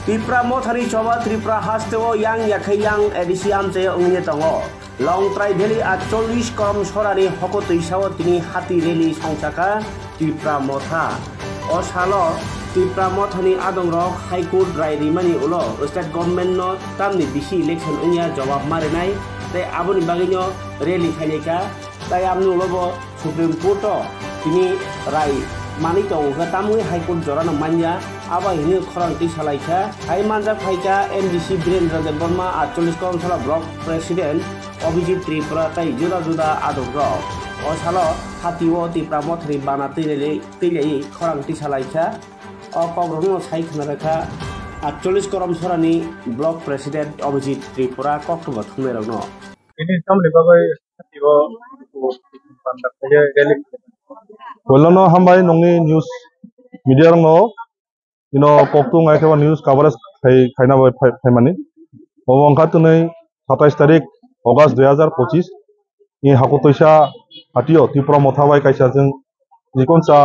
Tripura mothari coba Tripura hastewo yang yakai yang edisi amce ungnya tongo. Long Trai Valley at 40 korom sorani hokotui sawo tini hati reli songsaka Tripura motha. Osalo Tripura mothani adongrok High Court rai rimani ulo state government no tamni bisi election ungnya jawab marenai tai aboni baginyo reli khaileka tai amnu lobo Supreme Court tini rai mani tong tamu High Court jorano manja aba ini khorang ti salaika hai manja phaika MDC Birendra Deborma 48 korom sala block president Abhijit Tripura tai juda juda adogrok osalo hatiwo Tripura mothri bana tilei khorang ti salaika o pogromno sai khnaraka 48 korom sorani block president Abhijit Tripura koktoba thumnerogno ini samle bagai hatiwo pandak rally Wolono hambai nongni news media rongno koktu ngai khaba news coverage khaina bai phaimani obongkha tunai 27 tarik August 2025 ni hakutoisa hatio Tripura motha bai kaisa jeng nikonsa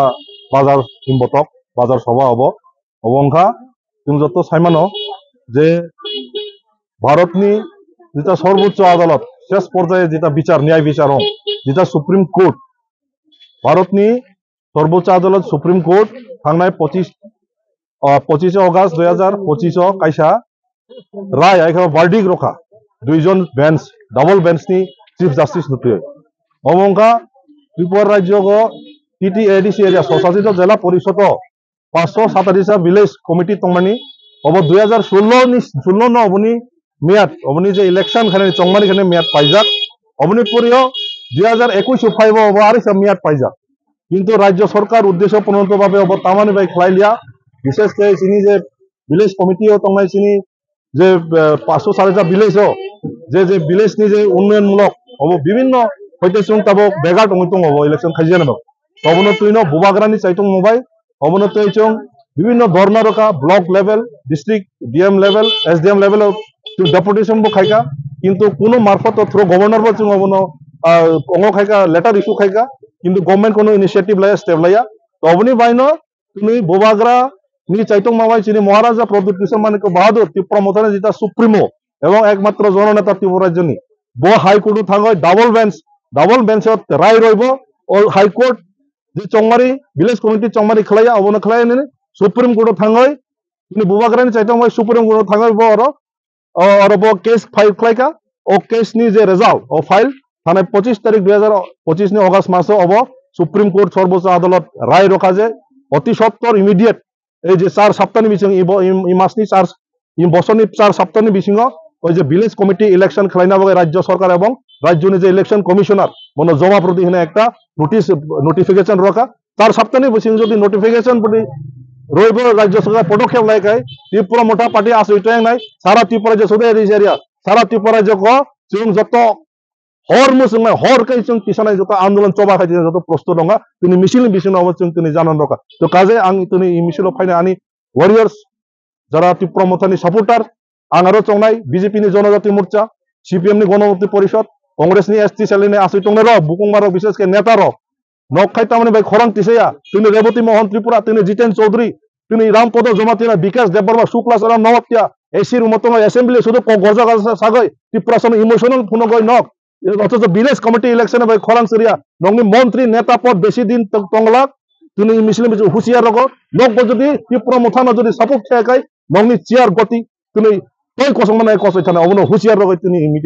bazar imbotok bazar sabha obo obongkha tum joto saimano je bharatni jeta সর্বোচ্চ আদালত শেষ পর্যায়ে যেটা বিচার ন্যায় বিচার যেটা supreme court ভারতনি সর্বোচ্চ আদালত সুপ্রিম কোর্ট থাংনাय 25 অগাস্ট 2025 কাইসা রায় আইখা ভার্ডিক রখা দুইজন বেঞ্চ ডাবল বেঞ্চনি চিফ জাস্টিস নুতুয় অমংকা ত্রিপুরা রাজ্যগ টিটিএডিসি এরিয়া স্বশাসিত জেলা পরিষদ 547 ভিলেজ কমিটি তংমানি অব 2016 ন অবনি মেয়াদ অবনি যে ইলেকশন খানে চংমানি খানে মেয়াদ পাইজাক অবনি পরিও 2021 ফাইভ অব আর মেয়াদ পাইজাক কিন্তু রাজ্য সরকার উদ্দেশ্য প্রণোদিতভাবে অব তামানি বাই খলাইলিয়া বিশেষ করে চিনি যে ভিলেজ কমিটিও তংনাই চিনি যে 547 ভিলেজ যে ভিলেজ নি যে উন্নয়নমূলক অব বিভিন্ন হইতে সুং তাবক বেগার টংতং অব ইলেকশন খাইজান ন তবন তুইনো বুবাগ্রানি চাইতং মোবাই অবন তুইচং বিভিন্ন ধর্না রকা block level district DM level SDM level deputation বো খাইকা কিন্তু কোনো মারফত থ্রু গভর্নর বো চুং অবন অঙ্গ খাইকা লেটার ইস্যু খাইকা কিন্তু গভর্নমেন্ট কোনো ইনিশিয়েটিভ লায়া স্টেপ লায়া তবনি বাইনো তুমি বুবাগ্রা নি চাইতং মাবাই চিনি মহারাজা প্রদ্যুৎ কিশোর মানিক বাহাদুর ত্রিপুরা মথানে যেটা সুপ্রিমো এবং একমাত্র জননেতা ত্রিপুরা রাজ্যনি বো হাইকোর্ট থাঙ্গয় ডাবল বেঞ্চত রায় রইব ও হাইকোর্ট যে চংমারি ভিলেজ কমিটি চংমারি খলাইয়া অবন খলাইয়া নে সুপ্রিম কোর্ট থাঙ্গয় তিনি বুবাগ্রানি চাইতং মাই সুপ্রিম কোর্ট থাঙ্গয় বো और वो केस फाइल खलाइका ओ केस नि जे रिजल्ट ओ फाइल थाने 25 तारिख 2025 नि अगस्त मास अब सुप्रीम कोर्ट सर्वोच्च आदालत राय रखा जे अति सत्तर इमिडिएट ए जे 4 सप्ताहनि बिसिं इ मासनि 4 इ बसरनि 4 सप्ताहनि बिसिं ओ जे विलेज कमिटी इलेक्शन खलाइना बगे राज्य सरकार एवं राज्यनि जे इलेक्शन कमिशनार मनो जमा प्रति हेने एकटा नोटिफिकेशन रखा 4 सप्ताहनि बिसिं जदि नोटिफिकेशन प्रति রইব রাজ্য সরকার পদক্ষেপ লাইকাই ত্রিপুরা মোটা পার্টি আছে এটাই নাই সারা ত্রিপুরা যে সুদে এরিয়া সারা ত্রিপুরা যে চুং যত হর মুসুং হর কাই চুং কিসানাই যত আন্দোলন চবা খাইছে যত প্রস্তুত রঙা তিনি মিছিল বিছিন অবচুং তিনি জানান রকা তো কাজে আং তিনি ই মিছিল ফাইনে আনি ওয়ারিয়র্স যারা ত্রিপুরা মোথানি সাপোর্টার আং আরো চংনাই বিজেপি নি জনজাতি মোর্চা সিপিএম নি গণমুক্তি পরিষদ কংগ্রেস নি এসটি সেলিনে আসি টংনে র বুকুংমারো বিশেষ কে নেতা র নখাই তামানে ভাই খরং তিসেয়া তিনি রেবতী মোহন ত্রিপুরা তিনি জিতেন চৌধুরী তিনি রামপদ জমাতিয়া বিকাশ দেববর্মা শুক্লা সারাম নওয়াতিয়া এসির মতন অ্যাসেম্বলি শুধু গজা সাগৈ ত্রিপুরা সম ইমোশনাল ফুনগৈ নক অথচ ভিলেজ কমিটি ইলেকশনে ভাই খরং সিরিয়া নংনি মন্ত্রী নেতা পদ বেশি দিন তংলাক তিনি মিছিল হুঁশিয়ার রগ নক যদি ত্রিপুরা মোথানো যদি সাপোর্ট খেয়াকাই নংনি চেয়ার গতি তিনি তৈ কসং মানে কসই থানা অবন হুঁশিয়ার রগৈ তিনি